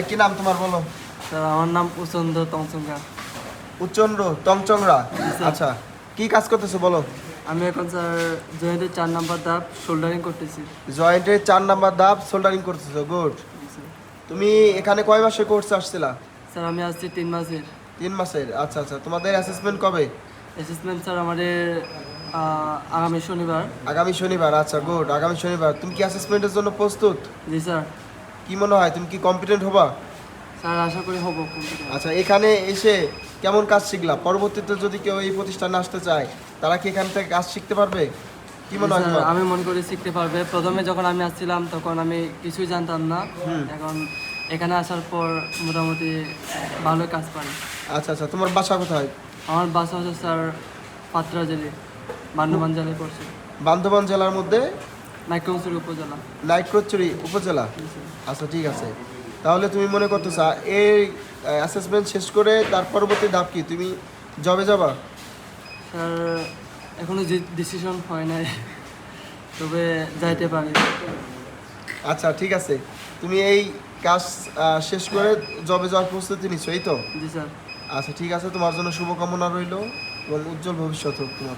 কি নাম তোমার বলো? স্যার আমার নাম উচন্দ্র তমচঙ্গা। উচ্চন্দ্র তমচংরা। স্যার। আচ্ছা, কি কাজ করতেছো বলো? আমি এখন স্যার জয়েন্টের 4 নাম্বার ধাপ শোল্ডারিং করতেছি। জয়েন্টের 4 নাম্বার ধাপ সোল্ডারিং করতেছো, গুড। তুমি এখানে কয় মাসের কোর্স আসছিলা? স্যার আমি আসছি 3 মাসের। 3 মাসের। আচ্ছা আচ্ছা, তোমাদের অ্যাসেসমেন্ট কবে? অ্যাসেসমেন্ট স্যার আমাদের আগামী শনিবার। আগামী শনিবার। আচ্ছা গুড, আগামী শনিবার। তুমি কি অ্যাসেসমেন্টের জন্য প্রস্তুত? জি স্যার। কি মনে হয় তুমি কি কম্পিটেন্ট হবা? স্যার আশা করি হবো কম্পিউটার। আচ্ছা, এখানে এসে কেমন কাজ শিখলা? পরবর্তীতে যদি কেউ এই প্রতিষ্ঠানে আসতে চায়, তারা কি এখান থেকে কাজ শিখতে পারবে? কি মনে হয় স্যার তোমার? আমি মনে করি শিখতে পারবে। প্রথমে যখন আমি আসছিলাম তখন আমি কিছুই জানতাম না। এখন এখানে আসার পর মোটামুটি ভালো কাজ পারি। আচ্ছা আচ্ছা, তোমার বাসা কোথায়? আমার বাসা হচ্ছে স্যার পাত্রা জেলে, বান্দরবান জেলায় পড়ছে, বান্দরবান জেলার মধ্যে নাইক্ষ্যংছড়ি উপজেলা। নাইক্ষ্যংছড়ি উপজেলা। জি স্যার। আচ্ছা ঠিক আছে, তাহলে তুমি মনে করতেছো এই অ্যাসেসমেন্ট শেষ করে তার পরবর্তী ধাপ কি? তুমি জবে যাবা? স্যার এখনো ডিসিশন হয় নাই, তবে যাইতে পারি। আচ্ছা ঠিক আছে, তুমি এই কাজ শেষ করে জবে যাওয়ার প্রস্তুতি নিচ্ছ, এই তো? জি স্যার। আচ্ছা ঠিক আছে, তোমার জন্য শুভকামনা রইল এবং উজ্জ্বল ভবিষ্যৎ হোক তোমার।